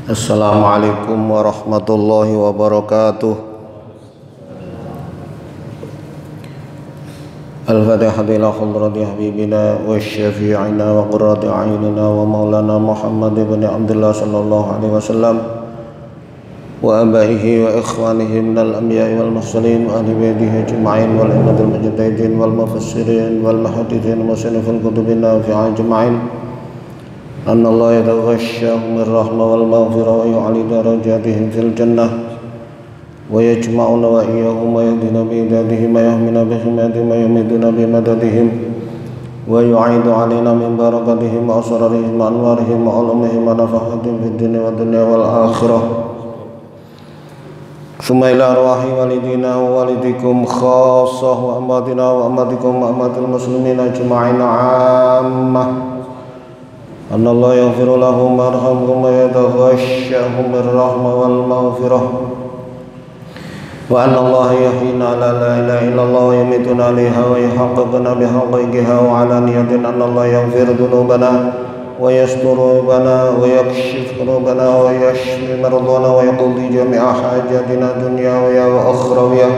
Assalamualaikum warahmatullahi wabarakatuh. Al-Fatihah ila hadrati habibina wa syafi'ina wa qurrati a'yunina wa maulana Muhammad ibn Abdullah sallallahu alaihi wasallam wa abaihi wa ikhwanihi minal anbiya'i wal mursalin wa ahli baitihi ajma'in wal imamatul mujtahidin wal mufassirin wal muhaddithin wa musannifil kutubin nafi'in ajma'in. أن الله يتغشاهم الرحمة والمغفرة ويعلي درجاتهم في الجنة ويجمعنا وإياهم ويهدنا بإمدادهم ويحمنا بحمايتهم ويمدنا بمددهم ويعيد علينا من بركتهم وأسرارهم وأنوارهم وعلومهم ونفحاتهم في الدنيا والدنيا والآخرة ثم إلى أرواح والدينا ووالديكم خاصة وأمواتنا وأمواتكم وأموات المسلمين أجمعين عامة أن الله يغفر لهم ويرحمهم ويتغشاهم بالرحمة والمغفرة وأن الله يحيينا على لا إله إلا الله ويميتنا عليها ويحققنا بحقائقها وعلى نية أن الله يغفر ذنوبنا ويستر عيوبنا ويكشف ذنوبنا ويشفي مرضانا ويقضي جميع حاجاتنا دنيوية وأخروية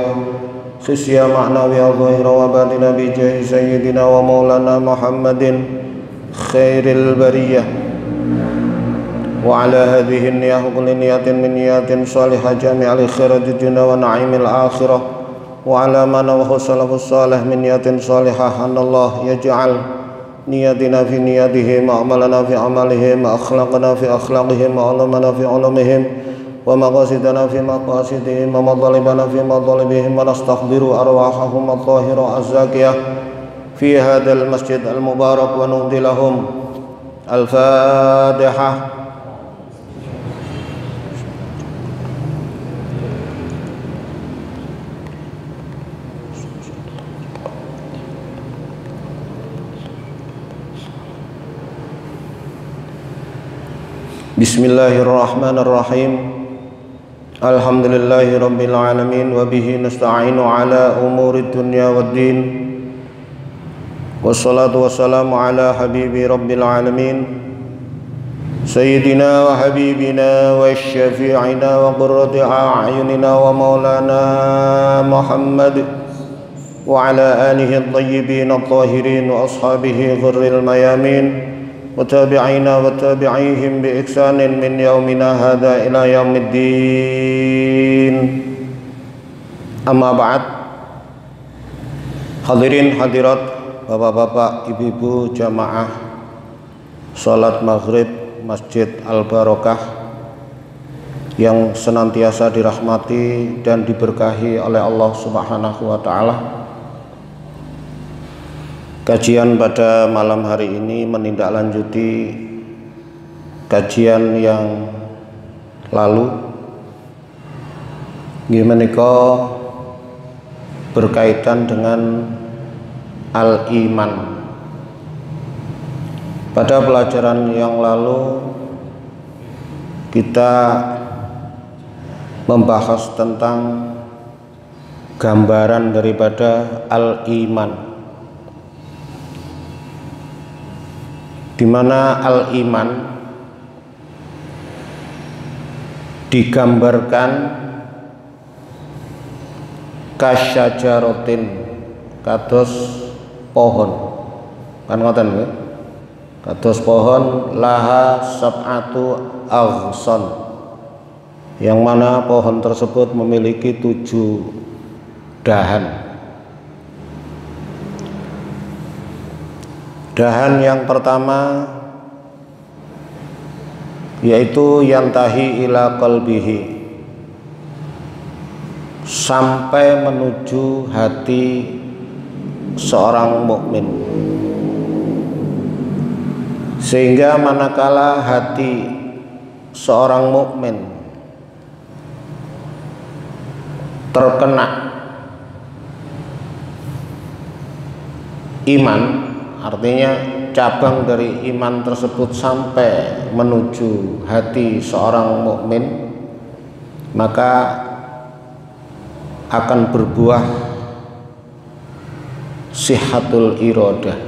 خزيا معنوية ظاهرة وباطنة بجاه سيدنا ومولانا محمد خير البرية وعلى هذه النية كل نية من نيات صالحة جامعة لخيرات الدنيا ونعيم الآخرة وعلى ما نواه السلف الصالح من نية صالحة أن الله يجعل نيتنا في نياتهم وعملنا في عملهم وأخلاقنا في أخلاقهم وعلمنا في علمهم ومقاصدنا في مقاصدهم ومطالبنا في مطالبهم ونستحضر أرواحهم الطاهرة الزاكية في هذا المسجد المبارك ونهدي لهم الفاتحة. Bismillahirrahmanirrahim. Alhamdulillahi rabbil alamin wa bihi nasta'inu ala umuri dunya waddin. Wassalatu wassalamu ala habibi rabbil alamin Sayyidina wa habibina wa syafi'ina wa qurrati a'yunina wa maulana Muhammad wa ala alihi at-tayyibin at-tahirin wa ashabihi ghurril mayamin wa tabi'ina wa tabi'ihim bi ihsanin min yaumina hadha ila yaumiddin. Amma ba'd. Hadirin hadirat, bapak-bapak, ibu-ibu jamaah sholat maghrib Masjid Al-Barokah yang senantiasa dirahmati dan diberkahi oleh Allah Subhanahu wa Ta'ala. Kajian pada malam hari ini menindaklanjuti kajian yang lalu, gimana berkaitan dengan al-iman. Pada pelajaran yang lalu kita membahas tentang gambaran daripada al-iman, di mana al-iman digambarkan kasyajaratin, kados pohon, kan ngoten nggih, kados pohon laha sab'atu aghsan, yang mana pohon tersebut memiliki 7 dahan. Dahan yang pertama yaitu yantahi ila qalbihi, sampai menuju hati seorang mukmin, sehingga manakala hati seorang mukmin terkena iman, artinya cabang dari iman tersebut sampai menuju hati seorang mukmin, maka akan berbuah sihatul iradah,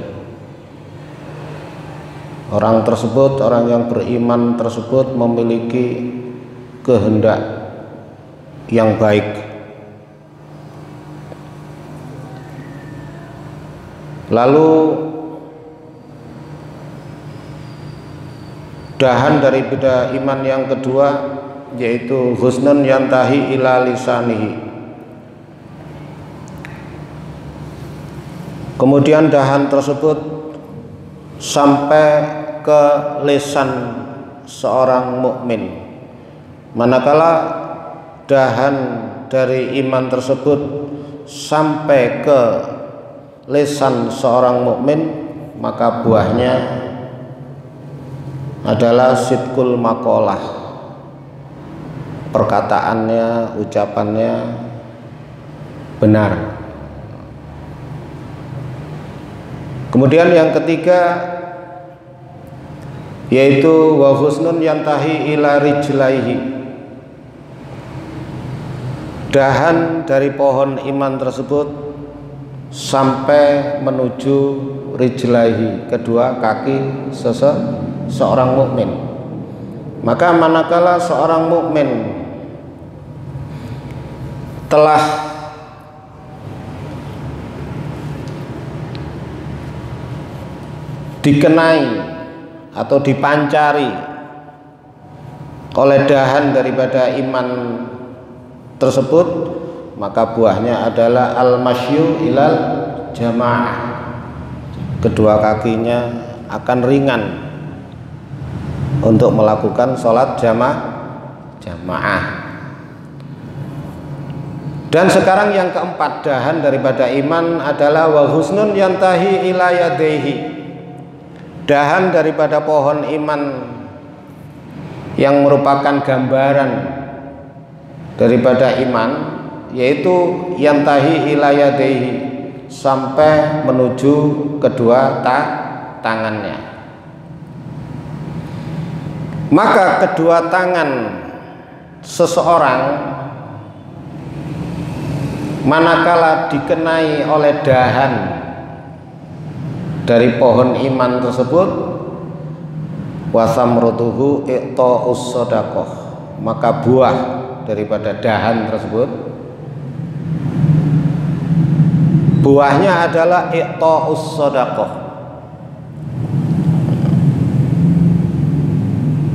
Orang tersebut, orang yang beriman tersebut memiliki kehendak yang baik. Lalu dahan daripada iman yang kedua yaitu husnun yantahi ila lisanihi. Kemudian dahan tersebut sampai ke lisan seorang mukmin. Manakala dahan dari iman tersebut sampai ke lisan seorang mukmin, maka buahnya adalah sidqul maqalah. Perkataannya, ucapannya benar. Kemudian yang ketiga yaitu wa husnun yantahi ila rijlaihi. Dahan dari pohon iman tersebut sampai menuju rijlaihi, kedua kaki seorang mukmin. Maka manakala seorang mukmin telah dikenai atau dipancari oleh dahan daripada iman tersebut, maka buahnya adalah al-masyu ilal jamaah. Kedua kakinya akan ringan untuk melakukan sholat jamaah. Dan sekarang yang keempat, dahan daripada iman adalah wa husnun yantahi ila yadaihi. Dahan daripada pohon iman yang merupakan gambaran daripada iman yaitu yantahi ila yadaihi, sampai menuju kedua tangannya. Maka kedua tangan seseorang manakala dikenai oleh dahan dari pohon iman tersebut, wasamrutuhu iqta'us shadaqah, maka buah daripada dahan tersebut, buahnya adalah iqta'us shadaqah.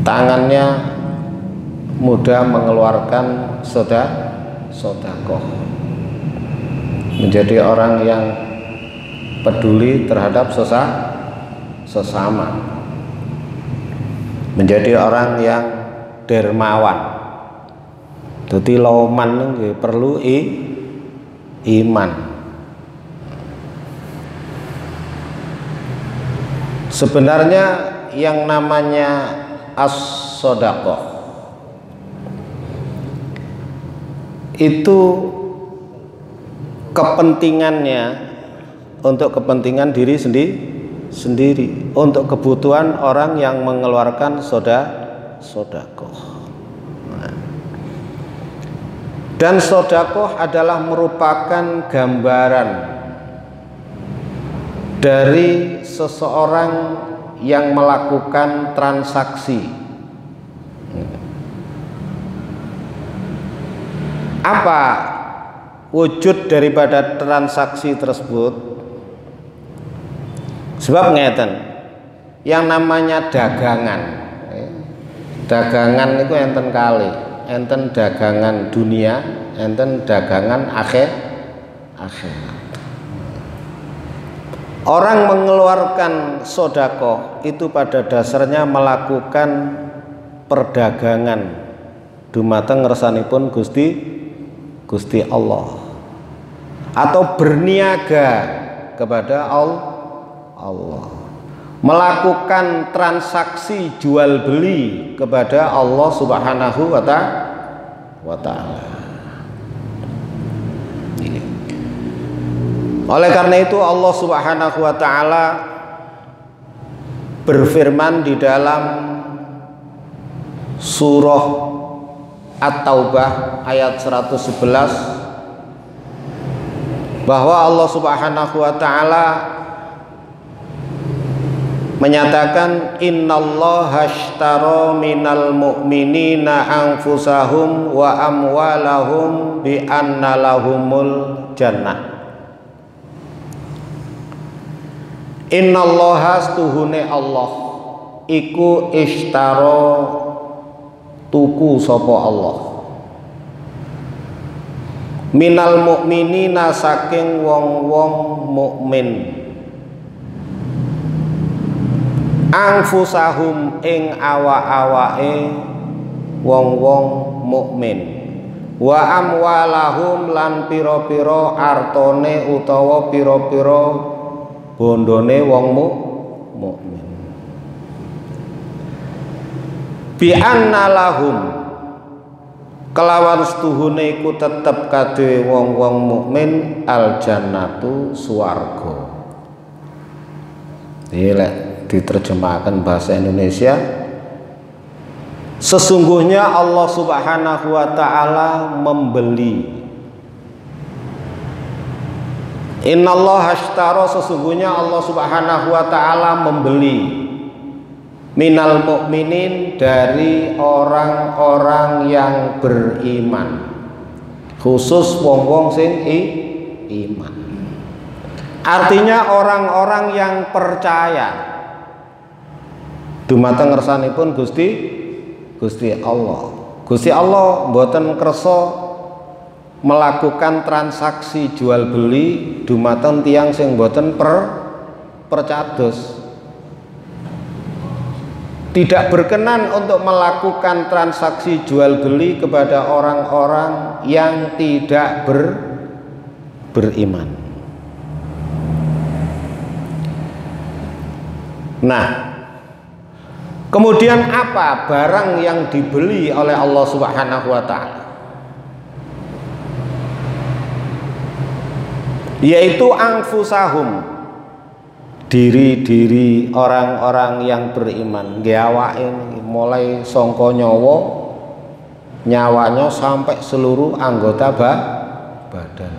Tangannya mudah mengeluarkan sedekah, menjadi orang yang peduli terhadap sesama, menjadi orang yang dermawan. Jadi loman perlu iman. Sebenarnya yang namanya as-shadaqah itu kepentingannya untuk kepentingan diri sendiri, untuk kebutuhan orang yang mengeluarkan sedekah. Dan sedekah adalah merupakan gambaran dari seseorang yang melakukan transaksi. Apa wujud daripada transaksi tersebut? Sebab ngeten, yang namanya dagangan itu enten kali, enten dagangan dunia, enten dagangan akhirat. Orang mengeluarkan sedekah itu pada dasarnya melakukan perdagangan dumateng ngersanipun Gusti Allah, atau berniaga kepada Allah, melakukan transaksi jual beli kepada Allah Subhanahu wa ta'ala. Oleh karena itu Allah Subhanahu wa ta'ala berfirman di dalam surah At-Taubah ayat 111 bahwa Allah Subhanahu wa ta'ala menyatakan innallaha ashtara minal mu'minina anfusahum wa amwalahum bi anna lahumul jannah. Innallaha astuhune Allah iku ishtara tuku sapa Allah minal mu'minina saking wong-wong mukmin anfusahum ing awak-awake wong-wong mukmin wa amwalahum lan pira-pira artone utawa pira-pira bondone wong mukmin bi anna lahum kelawan setuhune iku tetep kadhe wong-wong mukmin al jannatu swarga. Iki diterjemahkan bahasa Indonesia, sesungguhnya Allah Subhanahu wa taala membeli. Innallaha ashtara, sesungguhnya Allah Subhanahu wa taala membeli minal mukminin, dari orang-orang yang beriman, khusus wong-wong sing iman. Artinya orang-orang yang percaya dumateng ngersanipun Gusti Allah. Gusti Allah mboten kersa melakukan transaksi jual beli dumateng tiyang sing mboten percados. Tidak berkenan untuk melakukan transaksi jual beli kepada orang-orang yang tidak beriman. Nah, kemudian apa barang yang dibeli oleh Allah Subhanahu wa taala? Yaitu anfusahum, diri-diri orang-orang yang beriman. Awake mulai sangka nyawanya sampai seluruh anggota badan.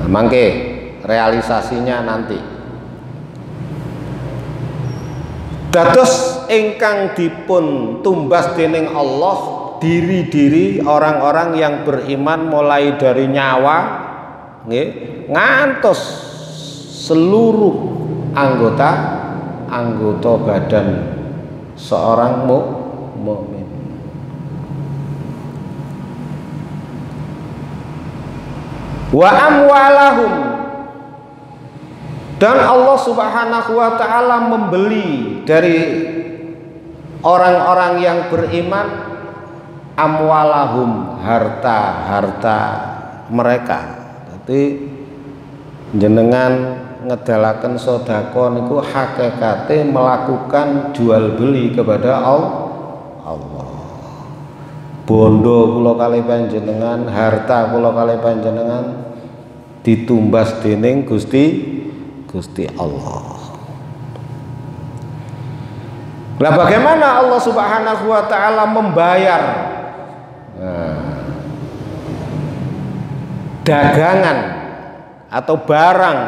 Nah, mangke realisasinya nanti. Dados ingkang dipun tumbas dening Allah diri-diri orang-orang yang beriman, mulai dari nyawa ngantos seluruh anggota badan seorang mukmin. Wa amwalahum, dan Allah Subhanahu wa taala membeli dari orang-orang yang beriman amwalahum, harta-harta mereka. Jadi jenengan ngedalaken sedekah niku hakikate melakukan jual beli kepada Allah. Bondo kula kalih panjenengan, harta kula kalih panjenengan ditumbas dening Gusti Allah. Lah bagaimana Allah Subhanahu wa taala membayar dagangan atau barang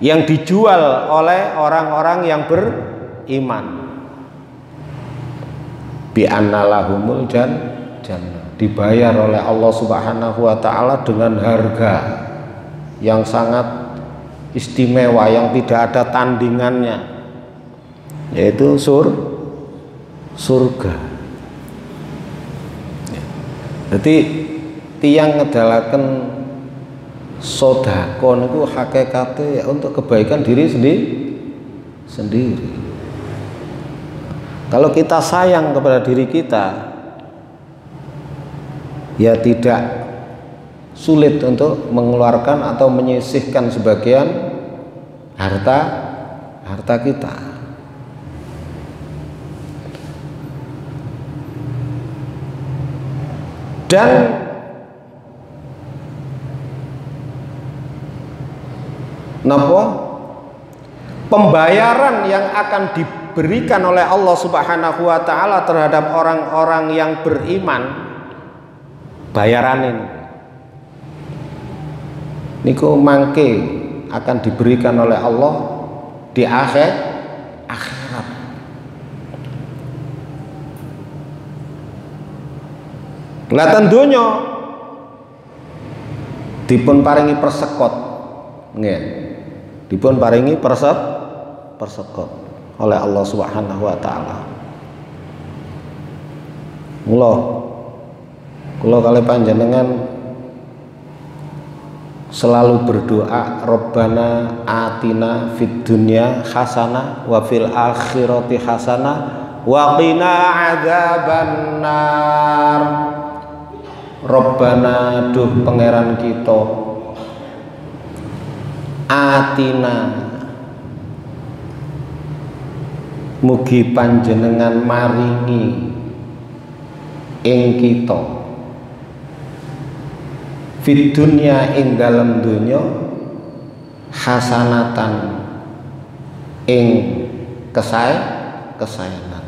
yang dijual oleh orang-orang yang beriman? Bi anna lahumul jannah, dibayar oleh Allah Subhanahu wa taala dengan harga yang sangat istimewa, yang tidak ada tandingannya, yaitu surga. Jadi tiang ngedalaken sedekah niku hakikate untuk kebaikan diri sendiri. Kalau kita sayang kepada diri kita, ya tidak sulit untuk mengeluarkan atau menyisihkan sebagian harta kita. Dan pembayaran yang akan diberikan oleh Allah Subhanahu wa taala terhadap orang-orang yang beriman, bayaran ini niku mangke akan diberikan oleh Allah di akhirat. Kelihatan dunya dipun paringi persekot, nggih. Dipun paringi persekot oleh Allah Subhanahu wa taala. Kula kali panjenengan selalu berdoa, Rabbana atina fid dunya hasanah wa fil akhirati hasanah wa qina adzabannar. Rabbana, duh pangeran kita, atina, mugi panjenengan maringi ing kita fid dunya ing dalem dunya hasanatan ing kesaenan.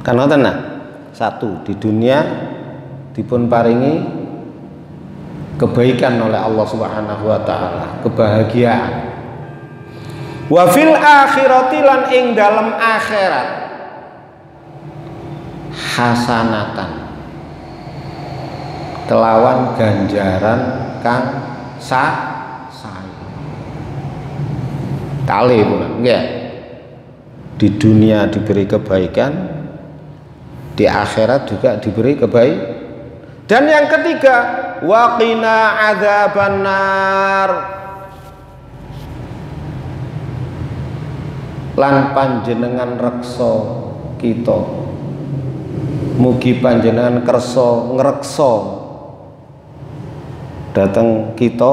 Kan ngoten nah. Satu, di dunia dipun paringi kebaikan oleh Allah Subhanahu wa taala, kebahagiaan. Wa fil akhirati lan ing dalem akhirat hasanatan kelawan ganjaran kang sae. Kali pula nggih. Di dunia diberi kebaikan, di akhirat juga diberi kebaikan. Dan yang ketiga, waqina adzabannar, lan panjenengan reksa kita, mugi panjenengan kersa ngreksa datang kita,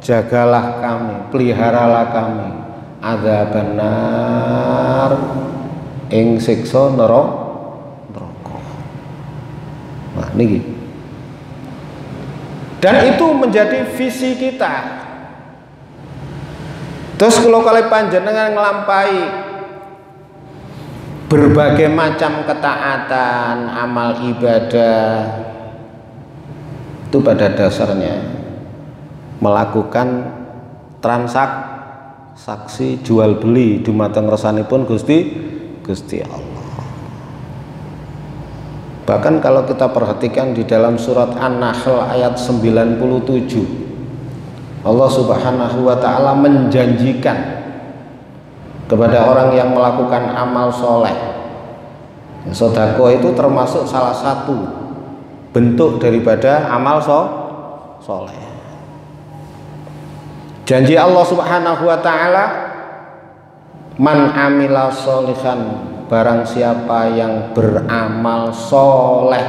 jagalah kami, peliharalah kami adzabannar ing siksa neraka. Nah niki. Dan itu menjadi visi kita. Terus kalau panjenengan nglampahi berbagai macam ketaatan, amal ibadah, itu pada dasarnya melakukan transaksi jual beli dumateng resanipun Gusti Allah. Bahkan kalau kita perhatikan di dalam surat An-Nahl ayat 97, Allah Subhanahu wa taala menjanjikan kepada orang yang melakukan amal soleh. Sedekah itu termasuk salah satu bentuk daripada amal soleh. Janji Allah Subhanahu wa taala, man amila sholihan, barang siapa yang beramal soleh,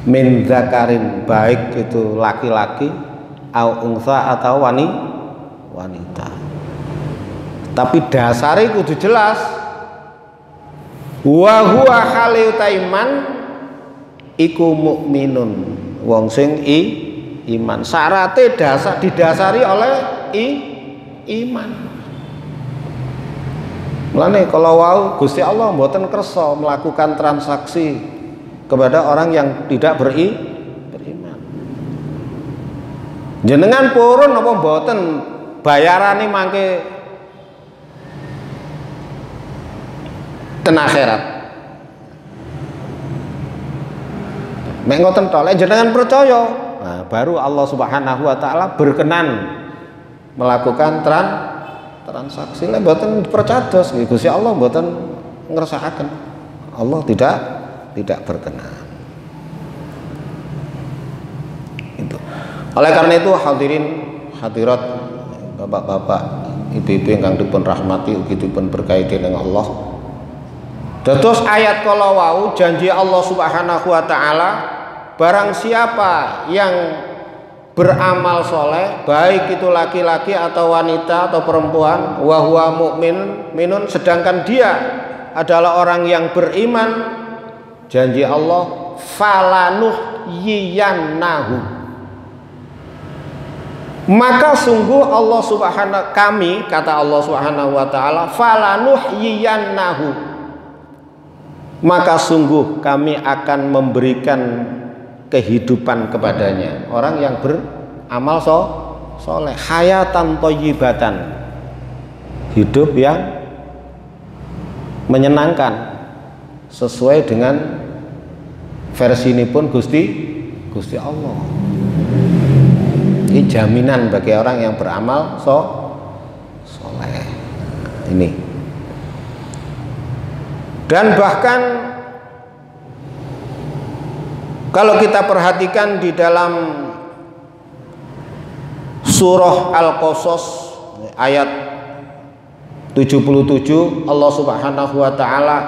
min zakarin, baik itu laki-laki, au unsa atau wanita. Tapi dasare kudu jelas. Wa huwa haliutaiman iku mukminun, wong sing iman. Syaratnya didasari oleh iman. Mulane kalau wau Gusti Allah mboten kersa melakukan transaksi kepada orang yang tidak beriman. Jenengan purun apa mboten bayarane mangke ten akhirat. Nek ngoten to, lek jenengan percaya, nah, baru Allah Subhanahu wa taala berkenan melakukan transaksi. Lek mboten percados Gusti Allah mboten ngersakaken. Allah tidak berkenan. Itu. Oleh karena itu hadirin hadirat bapak-bapak, ibu-ibu ingkang dipun rahmati ugi dipun berkahi dening Allah. Dados ayat kala wau janji Allah Subhanahu wa taala, barang siapa yang beramal soleh, baik itu laki-laki atau wanita atau perempuan, wa huwa mu'minun, sedangkan dia adalah orang yang beriman, janji Allah, falanuhyiyannahu, maka sungguh Allah Subhanahu, kami, kata Allah Subhanahu wa taala, falanuhyiyannahu, maka sungguh kami akan memberikan kehidupan kepadanya, orang yang beramal soleh, hayatan thayyibatan, hidup yang menyenangkan sesuai dengan versi ini pun Gusti Allah. Ini jaminan bagi orang yang beramal soleh. Ini. Dan bahkan kalau kita perhatikan di dalam surah Al-Qasas ayat 77, Allah Subhanahu wa taala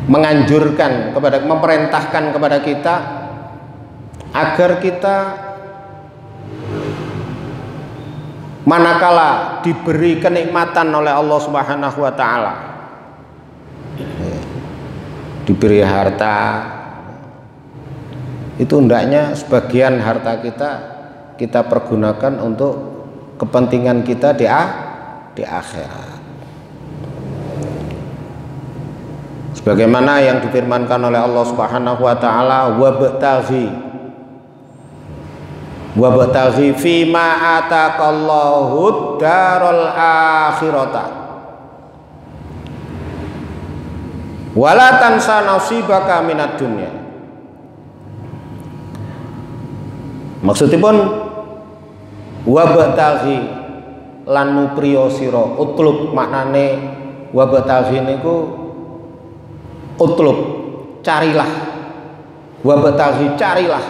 menganjurkan memerintahkan kepada kita agar kita manakala diberi kenikmatan oleh Allah Subhanahu wa taala, diberi harta, itu hendaknya sebagian harta kita pergunakan untuk kepentingan kita di akhirat. Sebagaimana yang difirmankan oleh Allah Subhanahu wa taala, wabtaghi fima ataqallahu darul akhirata wala tansa nasibaka minad dunya. Maksudipun wabtaghi lan nupriyo sira, utlub maknane wabtaghi niku utlub, carilah, wabtaghi carilah,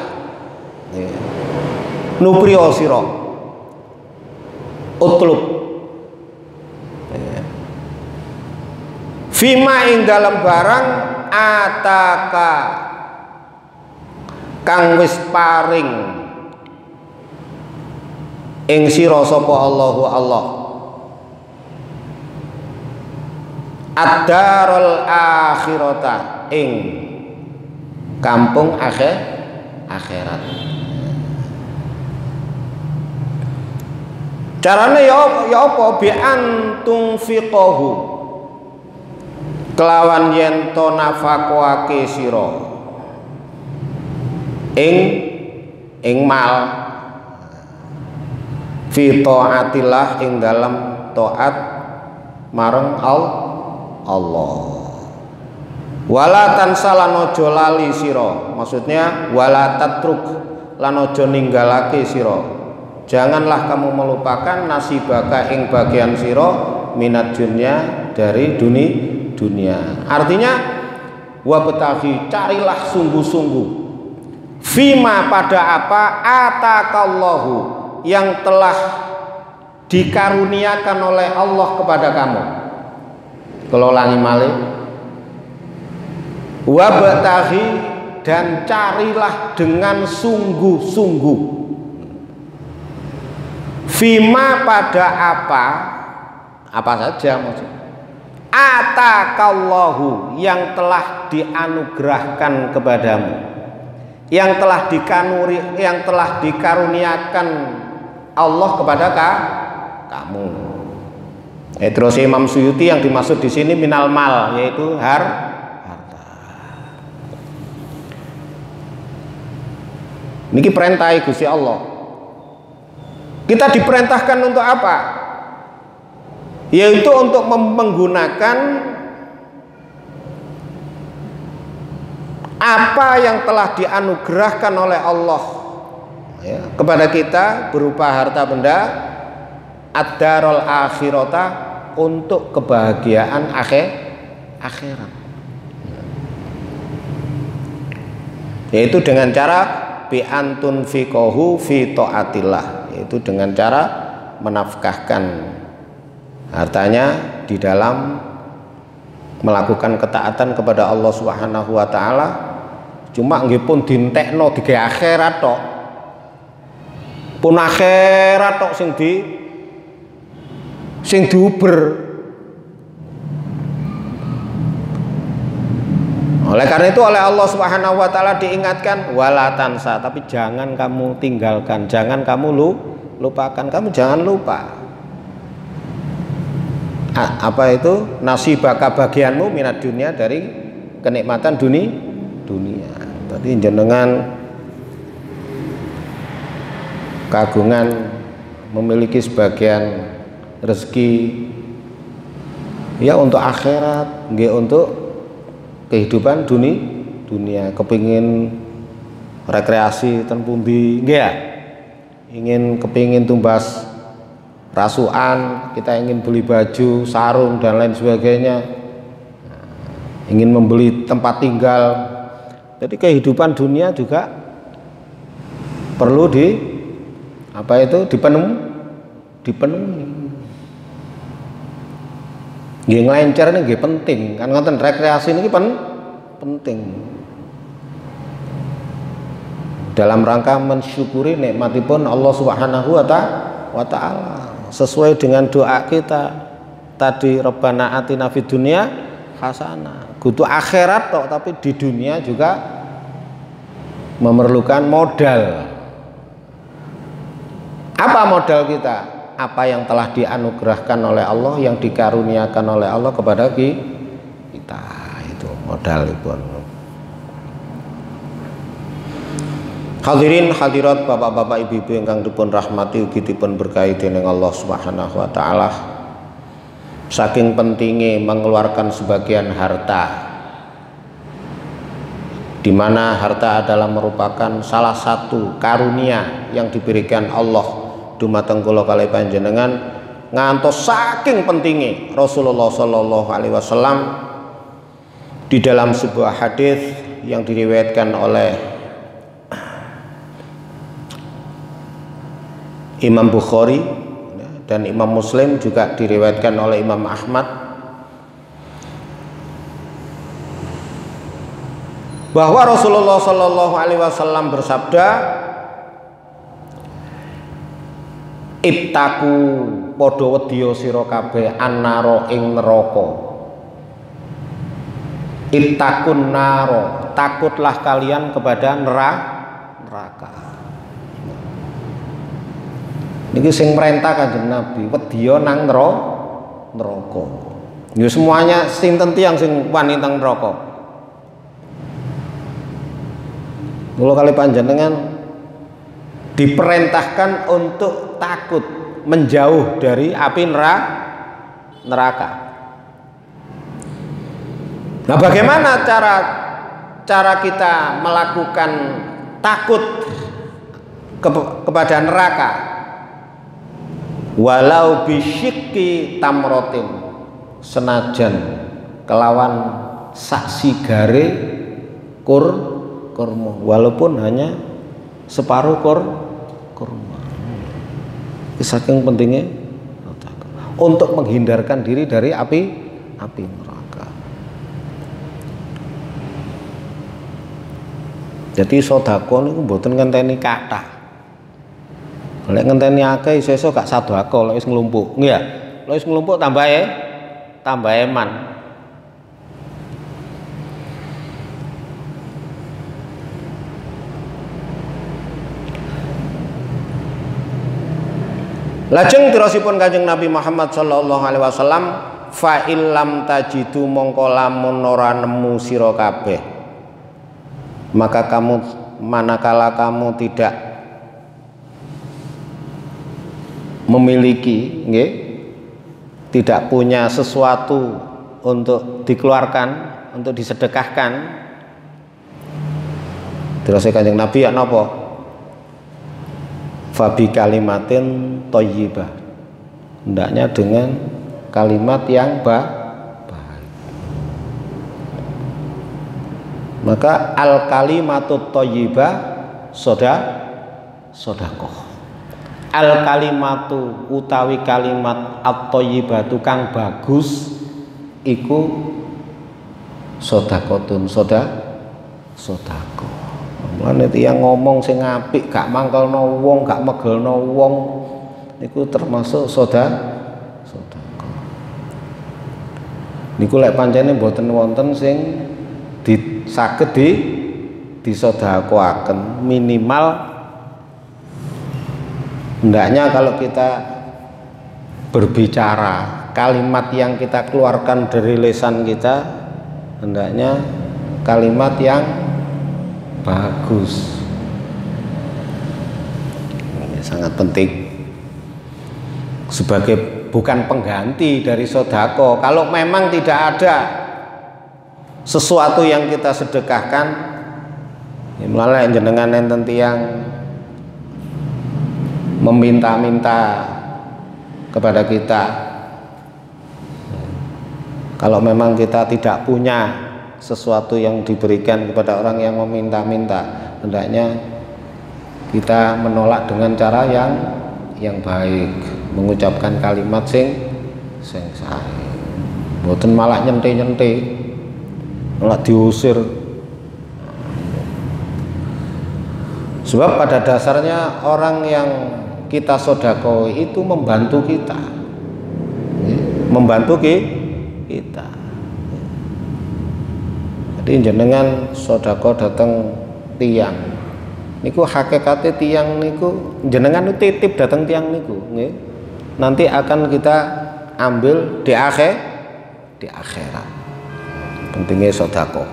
nupriyo sira, utlub, fima ing dalam barang ataka kang wis paring ing sira sapa Allahu Allah, ad-darul akhirata ing kampung akhirat. Carane ya apa? Bi antung fiqahu, kelawan yen to nafakoake sira ing mal fi taatillah ing dalam taat marang Allah. Wala tansalan aja lali sira, maksudnya wala tatruk lan aja ninggalake sira, janganlah kamu melupakan nasibaka ing bagian sira minat dunya dari dunia. Artinya wabtaghi carilah sungguh-sungguh fima pada apa atakallahu yang telah dikaruniakan oleh Allah kepada kamu. Kalau ulangi malih, wabtaghi dan carilah dengan sungguh-sungguh fima pada apa saja maksudnya, atakallahu yang telah dianugerahkan kepadamu, yang telah dikaruniakan Allah kepada kamu. Terus Imam Suyuti yang dimaksud di sini minal mal, yaitu harta. Niki perintah Gusti Allah. Kita diperintahkan untuk apa? Yaitu untuk menggunakan apa yang telah dianugerahkan oleh Allah kepada kita berupa harta benda, ad-darul akhirata, untuk kebahagiaan akhirat. Yaitu dengan cara bi antun fiqahu fi taatillah, yaitu dengan cara menafkahkan hartanya di dalam melakukan ketaatan kepada Allah Subhanahu wa taala. Cuma nggih pun dintekno dige akhirat tok. Pun akhirat tok sing diuber. Oleh karena itu oleh Allah Subhanahu wa taala diingatkan wala tansa, tapi jangan kamu tinggalkan, jangan kamu lupakan, kamu jangan lupa. Apa itu? Nasibaka bagianmu minat dunia, dari kenikmatan dunia. Tadi jenengan kagungan memiliki sebagian rezeki ya untuk akhirat, nggih untuk kehidupan dunia, kepingin rekreasi ten pundi nggih ya, kepingin tumbas rasukan, kita ingin beli baju, sarung dan lain sebagainya, ingin membeli tempat tinggal. Jadi kehidupan dunia juga perlu dipenuhi. Nggih nglencer nggih penting, kan ngoten, rekreasi niki penting. Dalam rangka mensyukuri nikmatipun Allah Subhanahu wa taala. Sesuai dengan doa kita tadi, Rabbana atina fid dunya hasanah. Kudu akhirat tok, tapi di dunia juga memerlukan modal. Apa modal kita? Apa yang telah dianugerahkan oleh Allah, yang dikaruniakan oleh Allah kepada kita, itu modal itu. Hadirin hadirat, bapak-bapak, ibu-ibu ingkang dipun rahmati ugi dipun berkahi dening Allah Subhanahu wa taala. Saking pentingnya mengeluarkan sebagian harta, di mana harta adalah merupakan salah satu karunia yang diberikan Allah dumateng kula kalih panjenengan, ngantos saking pentingnya Rasulullah sallallahu alaihi wasallam di dalam sebuah hadis yang diriwayatkan oleh Imam Bukhari dan Imam Muslim, juga diriwayatkan oleh Imam Ahmad, bahwa Rasulullah Shallallahu Alaihi Wasallam bersabda, "Ibtaku podo wedya sira kabeh annaro ing neraka." Ibtakun naro, takutlah kalian kepada neraka. Niki sing merintah Kanjeng Nabi, wedya nang neraka. Ya semuanya sinten tiyang sing wani teng neraka. Kula kali panjenengan diperintahkan untuk takut, menjauh dari api neraka. Nah, bagaimana cara kita melakukan takut kepada neraka? Walau bisyikki tamrotin, senajan kelawan saksi gare kurma, walaupun hanya separuh kurma. Saking pentingnya untuk menghindarkan diri dari api neraka. Jadi sedekah niku mboten ngenteni kathah. Lek ngenteni akeh iso-iso gak sedekah lek wis nglumpuk. Nggih ya. Lek wis nglumpuk tambah eman. Lajeng terusipun Kanjeng Nabi Muhammad sallallahu alaihi wasallam, fa illam tajidu mongko lamun ora nemu sira kabeh, maka kamu manakala kamu tidak memiliki, tidak punya sesuatu untuk dikeluarkan, untuk disedekahkan, terus Kanjeng Nabi ya napa? Fabi kalimatin thayyibah, hendaknya dengan kalimat yang baik. Maka al kalimatut thayyibah sedekah. Al kalimatu utawi kalimat at-thayyibatu kang bagus iku sedekahun sedekah. Mulane tiyang ngomong sing apik gak mangkelno wong, gak megelno wong niku termasuk sedekah. Niku lek pancene mboten wonten sing saged disedekahaken, minimal hendaknya kalau kita berbicara, kalimat yang kita keluarkan dari lisan kita hendaknya kalimat yang bagus. sangat penting sebagai bukan pengganti dari sodako. Kalau memang tidak ada sesuatu yang kita sedekahkan, ya malah jenengan enten tiyang meminta-minta kepada kita. Kalau memang kita tidak punya sesuatu yang diberikan kepada orang yang meminta-minta, hendaknya kita menolak dengan cara yang baik, mengucapkan kalimat sing sae. Mboten malah nyente-nyente, malah diusir. Sebab pada dasarnya orang yang kita sodakoi itu membantu kita, membantu kita. Jadi jenengan sodako datang tiang niku, hakikate tiang niku jenengan titip datang tiang niku, nanti akan kita ambil di akhirat. Pentingnya sodako.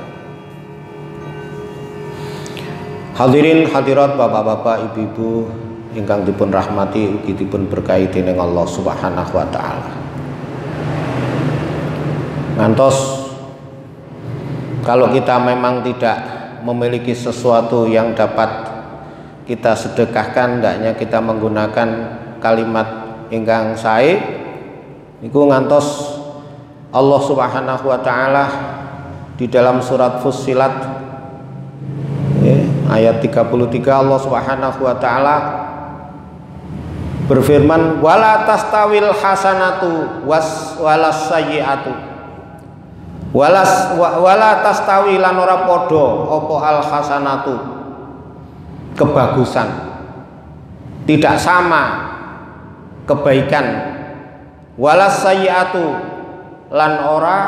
Hadirin hadirat, bapak-bapak, ibu-ibu ingkang dipun rahmati ugi dipun berkahi dening Allah Subhanahu wa taala. Ngantos kalau kita memang tidak memiliki sesuatu yang dapat kita sedekahkan, hendaknya kita menggunakan kalimat ingkang sae niku ngantos Allah Subhanahu wa taala di dalam surat Fussilat ayat 33, Allah Subhanahu wa taala berfirman, wala tastawil hasanatu walas sayyiatu, wala tastawi lan ora padha apa al hasanatu kebagusan, tidak sama kebaikan, walas sayyiatu lan ora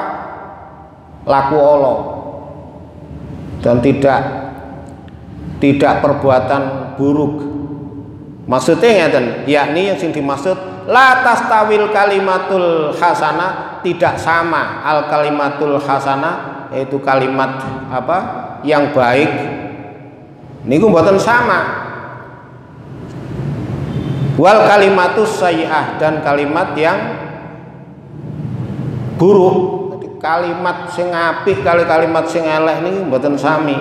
laku Allah, dan tidak perbuatan buruk. Maksudnya ngeten, yakni yang dimaksud la tastawil kalimatul hasanah, tidak sama al kalimatul hasanah, yaitu kalimat apa yang baik niku mboten sama, wal kalimatus sayyi'ah, dan kalimat yang buruk. Jadi kalimat sing apik kali kalimat sing elek niku mboten sami.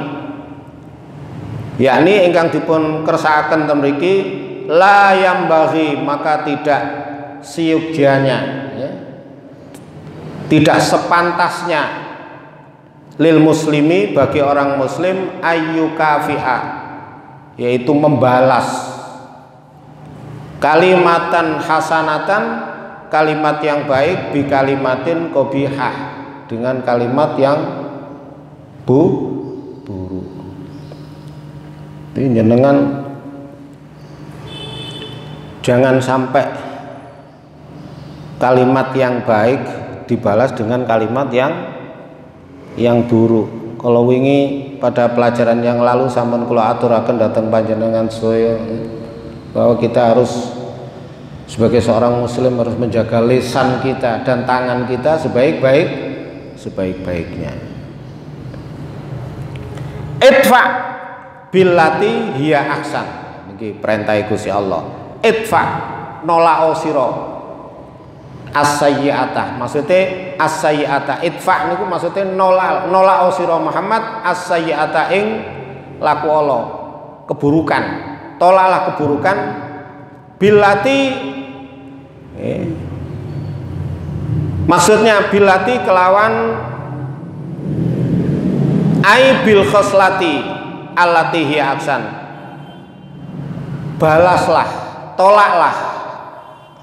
Yakni ingkang dipun kersakaken mriki la yambaghi, maka tidak siyugjanya, ya, tidak sepantasnya lil muslimi, bagi orang muslim, ayyukafi'a, yaitu membalas kalimatan hasanatan, kalimat yang baik, bi kalimatin qabihah, dengan kalimat yang buruk. Jadi jenengan jangan sampai kalimat yang baik dibalas dengan kalimat yang buruk. Kalau wingi pada pelajaran yang lalu sampun kula aturaken datang panjenengan sedaya bahwa kita harus sebagai seorang muslim harus menjaga lisan kita dan tangan kita sebaik-baiknya. Idfa billati hiya ahsan, niki perintah Gusti Allah. Idfa, nolak sira as-sayyi'atah, maksudnya as-sayyi'atah, idfa niku maksudnya nolak sira Muhammad as-sayyi'atah ing laku Allah, keburukan, tolaklah keburukan, billati maksudnya billati kelawan ai bil khoslati allati hiya ahsan, balaslah, tolaklah,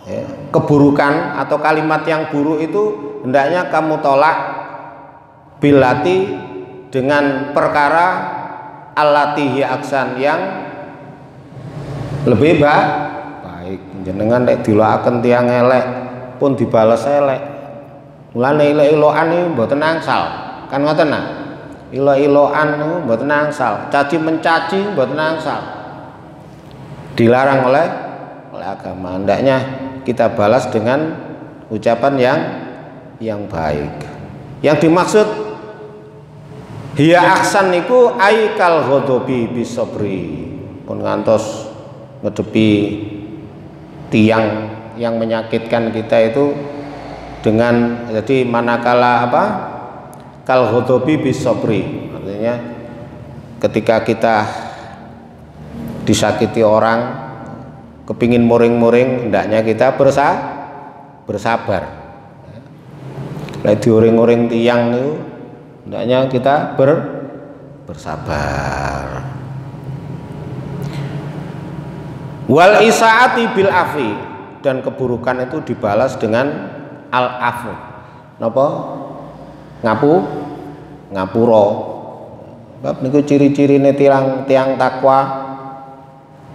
ya, keburukan atau kalimat yang buruk itu hendaknya kamu tolak billati, dengan perkara allati hiya ahsan, yang lebih baik. Jenengan nek dilakaken tiyang elek pun dibalas elek, mulane ilok-ilokan iki mboten angsal, kan ngoten nah. Ilo-iloan mboten angsal, caci mencaci mboten angsal, dilarang oleh agama. Hendaknya kita balas dengan ucapan yang baik. Yang dimaksud hiya ahsan niku aikal ghadabi bisobri, pun ngantos ngedepi tiang yang menyakitkan kita itu dengan, jadi manakala apa, kal ghadabi bis sabri, artinya ketika kita disakiti orang kepingin muring-muring, hendaknya kita bersabar. Lek dioring-oring tiang itu hendaknya kita bersabar. Wal isaati bil afi, dan keburukan itu dibalas dengan al afu. Napa? Ngapura. Bab niku ciri-cirine tiang takwa.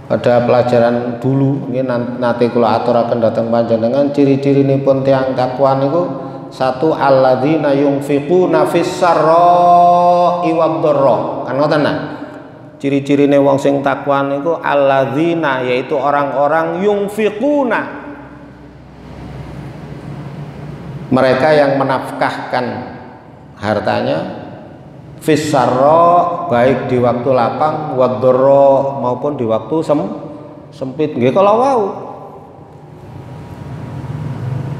Pada pelajaran dulu nggih nate kula aturaken dhateng panjenengan, ciri-cirinipun tiang takwa niku satu, alladzina yunfiquna fis sarra'i wad dharra. Kan ngoten nah. Ciri-cirine wong sing takwa niku alladzina, yaitu orang-orang yunfiquna, mereka yang menafkahkan hartanya fis sarra, baik di waktu lapang, wad dharra, maupun di waktu sempit. Nggih kala wau.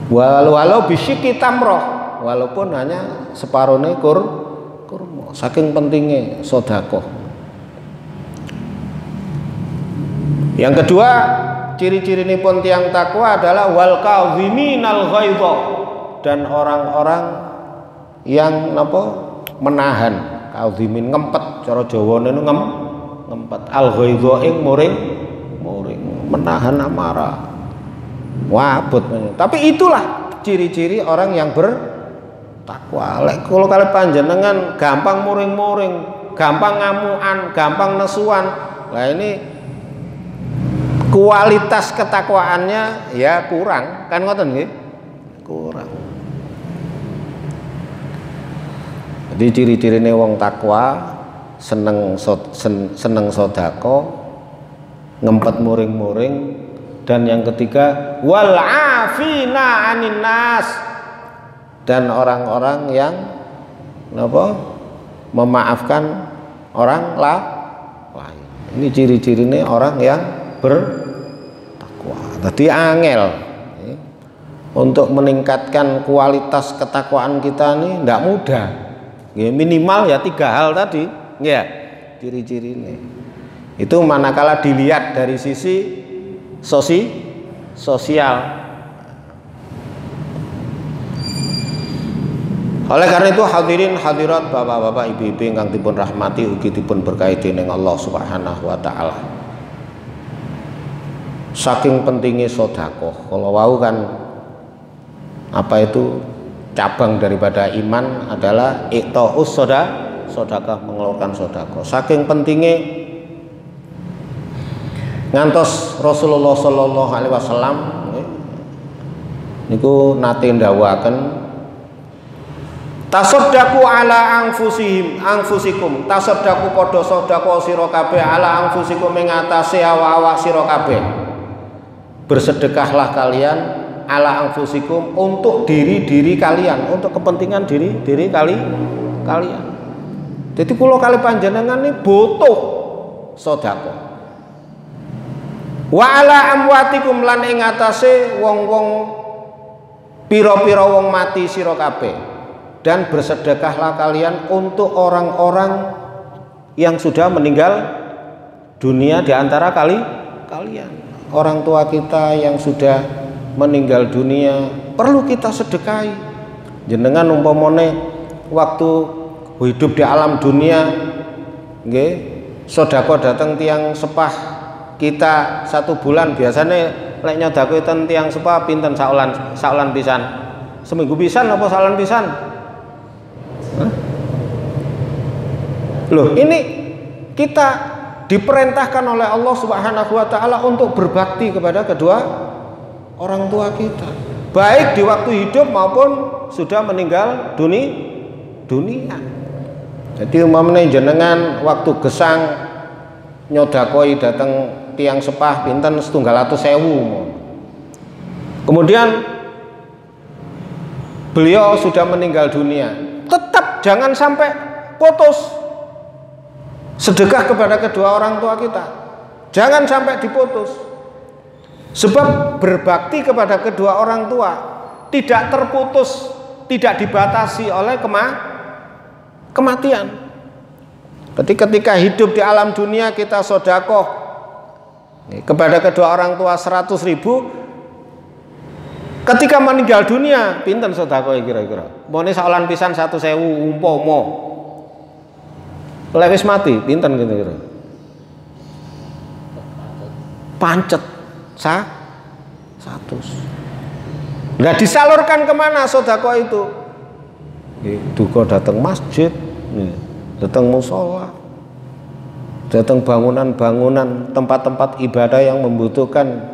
Walau bisyiki tamroh, walaupun hanya separone kurma. Saking pentingnya sedekah. Yang kedua, ciri-cirinipun tiang takwa adalah wal kadhiminal ghaidha, dan orang-orang yang napa menahan, kadhimin ngempet, cara Jawane niku ngempet, al ghaidha ing muring, menahan amarah. Wabut. Tapi itulah ciri-ciri orang yang bertakwa. Lek kula kali panjenengan gampang muring-muring, gampang ngamukan, gampang nesuan, lah ini kualitas ketakwaannya ya kurang, kan ngoten nggih? Kurang. Jadi ciri-cirine wong takwa seneng sedekah, ngempet muring-muring, dan yang ketiga wal afina anin nas, dan orang-orang yang apa? Memaafkan orang lain. Ini ciri-cirine orang yang bertakwa. Tadi angel untuk meningkatkan kualitas ketakwaan kita ini tidak mudah. Minimal ya 3 hal tadi, ya ciri-ciri ini. Itu manakala dilihat dari sisi sosial. Oleh karena itu hadirin hadirat, bapak-bapak, ibu-ibu ingkang dipun rahmati ugi dipun berkahi dening Allah Subhanahu wa taala. Saking pentingnya sedekah. Kalau wau kan apa itu cabang daripada iman adalah iqtaus sedekah, mengeluarkan sedekah. Saking pentingnya ngantos Rasulullah sallallahu alaihi wasallam niku nate ndawuhaken tasaddaqu ala anfusikum, tasaddaqu padha sedekah sira kabeh ala anfusikum ing atase awak-awak sira kabeh. Bersedekahlah kalian ala anfusikum, untuk diri kalian, untuk kepentingan diri kalian. Jadi kula kali panjenengan ini butuh sedekah. Wa ala amwatikum, lan ing atase wong-wong pira-pira wong mati sira kabeh, dan bersedekahlah kalian untuk orang-orang yang sudah meninggal dunia di antara kalian. Orang tua kita yang sudah meninggal dunia perlu kita sedekahi. Jenengan umpamane waktu hidup di alam dunia nggih sedekah dateng tiang sepah kita 1 bulan, biasanya lek nyodaku ten tiang sepah pinten saulan pisan, seminggu pisan apa saulan pisan? Loh, ini kita diperintahkan oleh Allah Subhanahu wa taala untuk berbakti kepada kedua orang tua kita, baik di waktu hidup maupun sudah meninggal dunia. Jadi umpamane jenengan waktu gesang nyodakoi datang tiang sepah pinten 700.000, kemudian beliau sudah meninggal dunia, tetap jangan sampai putus sedekah kepada kedua orang tua kita, jangan sampai diputus. Sebab berbakti kepada kedua orang tua tidak terputus, tidak dibatasi oleh kematian. Ketika hidup di alam dunia kita sedekah kepada kedua orang tua 100.000, ketika meninggal dunia pinten sedekah kira-kira? Mone saolan pisan 1.000 umpama. Lek wis mati pinten kira-kira? Pancet 100. Nah, disalurkan kemana sedekah itu? Duka datang masjid, datang musola, datang bangunan-bangunan, tempat-tempat ibadah yang membutuhkan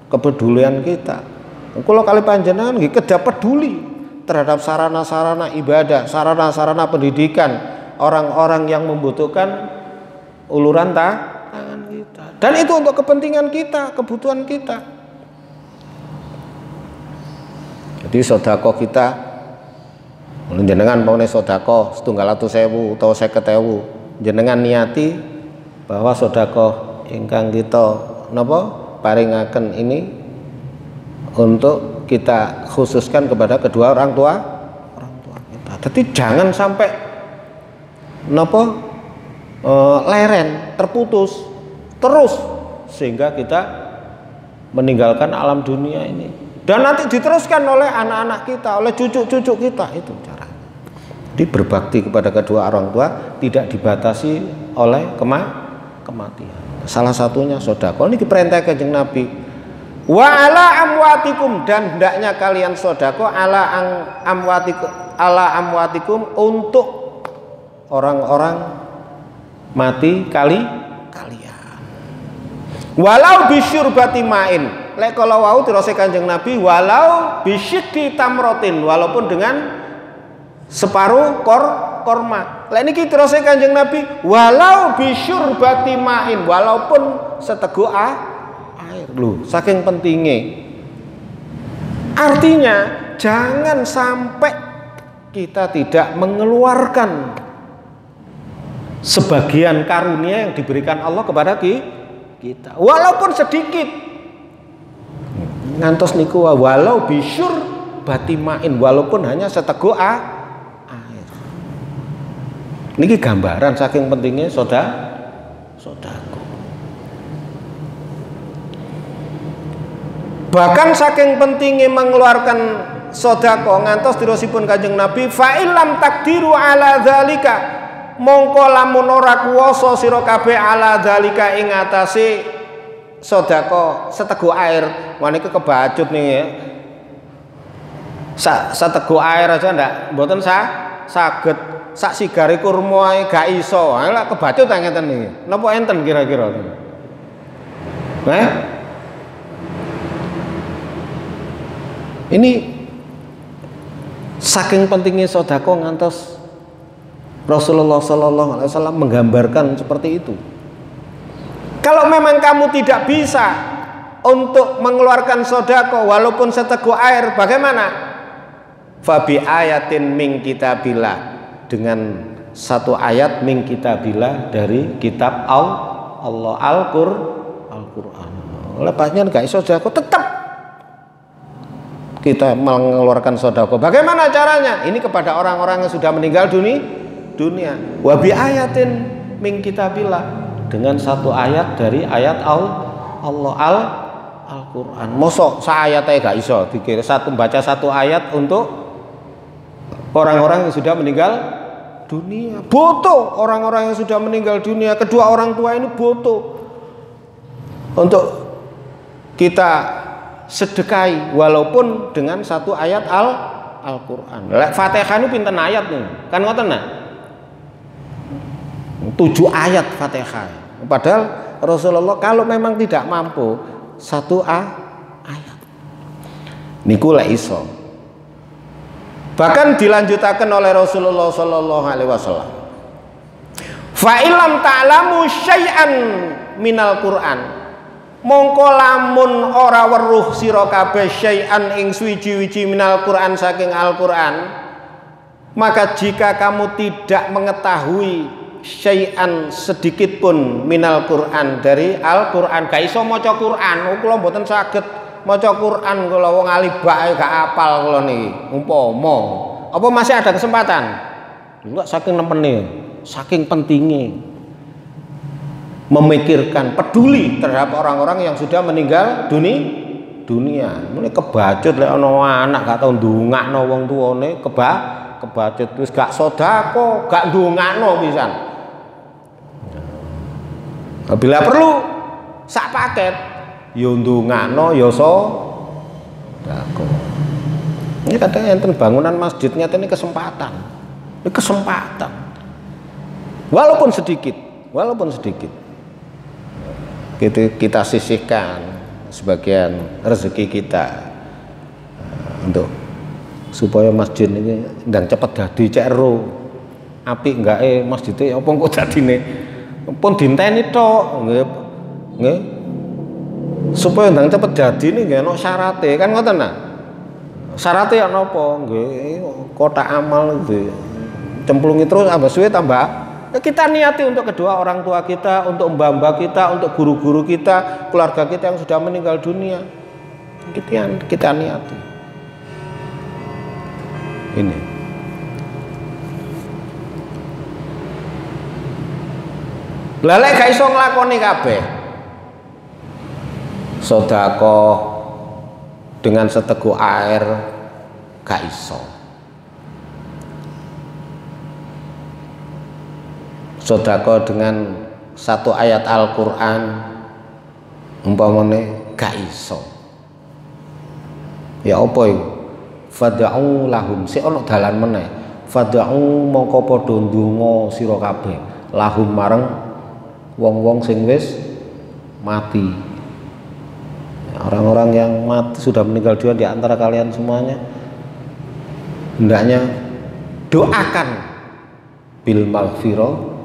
kepedulian kita. Kalau kali panjenengan nggih kedah peduli terhadap sarana-sarana ibadah, sarana-sarana pendidikan orang-orang yang membutuhkan uluran tangan kita. Dan itu untuk kepentingan kita, kebutuhan kita. Jadi sedekah kita, jenengan mau sedekah 700.000 utawa 50.000, jenengan niati bahwa sedekah ingkang kita napa paringaken ini untuk kita khususkan kepada kedua orang tua kita. Jadi jangan sampai napa leren, terputus terus sehingga kita meninggalkan alam dunia ini. Dan nanti diteruskan oleh anak-anak kita, oleh cucu-cucu kita, itu cara. Jadi berbakti kepada kedua orang tua tidak dibatasi oleh kematian. Salah satunya sedekah. Ini diperintah Kanjeng Nabi. Wa ala amwatikum, dan hendaknya kalian sedekah ala amwatikum untuk orang-orang mati kalian. Walau bisyurbati ma'in. Lek kalau wau terus Kanjeng Nabi walau bisyiddi tamrotin, walaupun dengan separuh korma. Lek niki terus Kanjeng Nabi walau bisyurbati ma'in, walaupun seteguk air. Loh, saking pentingnya. Artinya jangan sampai kita tidak mengeluarkan sebagian karunia yang diberikan Allah kepada kita, walaupun sedikit. Ngantos niku walau bisyur batimain, walaupun hanya seteguk air. Niki gambaran saking pentingnya sedekah. Bahkan saking pentingnya mengeluarkan sedekah ngantos dirosipun Kanjeng Nabi fa illam takdiru ala dzalika, mongko lamun ora kuwasa sira kabeh ala dzalika ing atase sedekah seteguk air. Wah niku kebacut nih ya. Seteguk air aja ndak mboten saged sak sigare kurma gak iso. Lah kebacut ngeten niki. Napa enten kira-kira? Ini saking pentingnya sedekah ngantos Rasulullah sallallahu alaihi wasallam menggambarkan seperti itu. Kalau memang kamu tidak bisa untuk mengeluarkan sedekah walaupun seteguk air, bagaimana? Fabi ayatin min kitabillah, dengan satu ayat min kitabillah dari kitab Allah Al-Qur'an. Lepasnya enggak iso sedekah, tetap kita mengeluarkan sedekah. Bagaimana caranya? Ini kepada orang-orang yang sudah meninggal dunia. Wabi ayatin min kitabillah, dengan satu ayat dari ayat Allah Al-Qur'an. Mosok sa ayatnya gak iso dikira baca satu ayat untuk orang-orang yang sudah meninggal dunia. Butuh orang-orang yang sudah meninggal dunia, kedua orang tua ini butuh untuk kita sedekahi walaupun dengan satu ayat Al-Qur'an. Lek Fatihah itu pinten ayat nih? Kan ngoten nah. 7 ayat Fatihah. Padahal Rasulullah kalau memang tidak mampu satu ayat niku lek iso. Bahkan dilanjutaken oleh Rasulullah sallallahu alaihi wasallam. Fa illam ta'lamu syai'an minal Qur'an, mongko lamun ora weruh sira kabeh syai'an ing suwiji-wiji minal Qur'an saking Al-Qur'an, maka jika kamu tidak mengetahui syai'an sedikit pun minal Quran dari Al-Quran. Gak iso maca Quran, kula mboten saged maca Quran kula wong alibak gak apal kula niki. Umpama apa masih ada kesempatan? Enggak, saking nempene, saking pentingnya memikirkan, peduli terhadap orang-orang yang sudah meninggal dunia. Mulai kebacut lek ana anak gak tau ndongakno wong tuane, kebacut wis gak sedekah, gak ndongakno pisan. Bila perlu sak paket ya ndongakno ya sedekah. Ini kadang enten bangunan masjidnya ini kesempatan. Ini kesempatan. Walaupun sedikit. Kita sisihkan sebagian rezeki kita untuk supaya masjid ini ndang cepet dadi cero apik enggak masjidnya apa kok dadine pun dinteni tok nggih supaya ndang cepet dadi nggih ana syarate kan ngoten nah syarate ana apa nggih kotak amal itu cemplungi terus tambah suwe tambah kita niati untuk kedua orang tua kita, untuk mbah-mbah kita, untuk guru-guru kita, keluarga kita yang sudah meninggal dunia. Kita niati. Ini. Lha gak iso nglakoni kabeh. Sedekah dengan seteguk air gak iso. Sedekah dengan satu ayat Al-Qur'an umpamane gak iso. Ya apa iku? Fad'u lahum sik ana dalan meneh. Fad'u mongko padha ndonga sira kabeh lahum marang wong-wong sing wis mati. Orang-orang yang mati sudah meninggal dunia di antara kalian semuanya hendaknya doakan bil maghfirah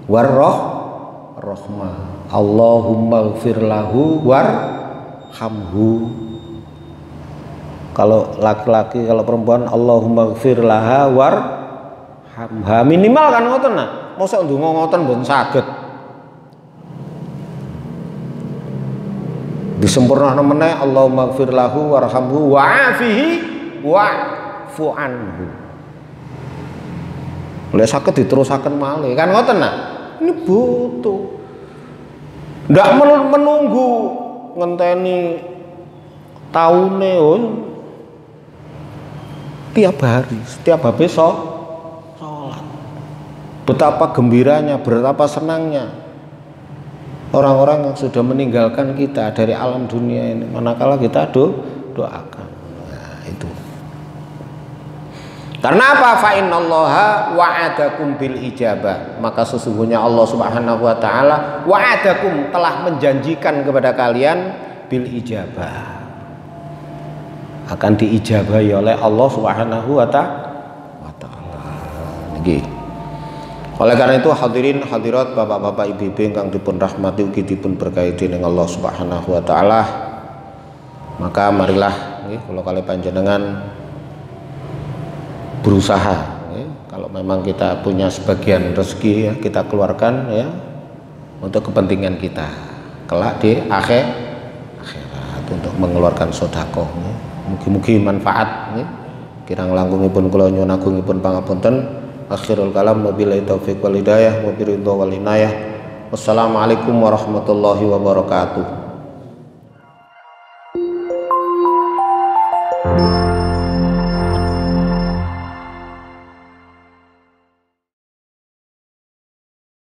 warahmah. Allahumma ighfir lahu warhamhu. Kalau laki-laki, kalau perempuan Allahumma ighfir laha warhamha. Minimal kan ngoten nah. Mosok ndonga ngoten mboten saged. Disempurnakno meneh Allahumma ighfir lahu warhamhu wa'afihi wa'fu anhu. Lek saged diterusaken malih kan ngoten nah. Ini butuh ndak menunggu ngenteni taune tiap hari setiap habis sholat. Betapa gembiranya, betapa senangnya orang-orang yang sudah meninggalkan kita dari alam dunia ini manakala kita doakan. Nah, itu karena apa? Fa innallaha wa'adakum bil ijabah. Maka sesungguhnya Allah Subhanahu wa taala wa'adakum telah menjanjikan kepada kalian bil ijabah. Akan diijabahi oleh Allah Subhanahu wa taala. Nggih. Oleh karena itu hadirin hadirat bapak-bapak ibu-ibu ingkang dipun rahmati ugi dipun berkahi dening Allah Subhanahu wa taala. Maka marilah nggih kula kalih panjenengan berusaha ya. Kalau memang kita punya sebagian rezeki ya, kita keluarkan ya untuk kepentingan kita kelak di akhirat untuk mengeluarkan sedekah ya. Mugi-mugi manfaat ya. Kirang langkungipun kula nyuwun agungipun pangapunten. Akhirul kalam wabillahi taufiq wal hidayah wa biridho wal inayah. Wassalamualaikum warahmatullahi wabarakatuh.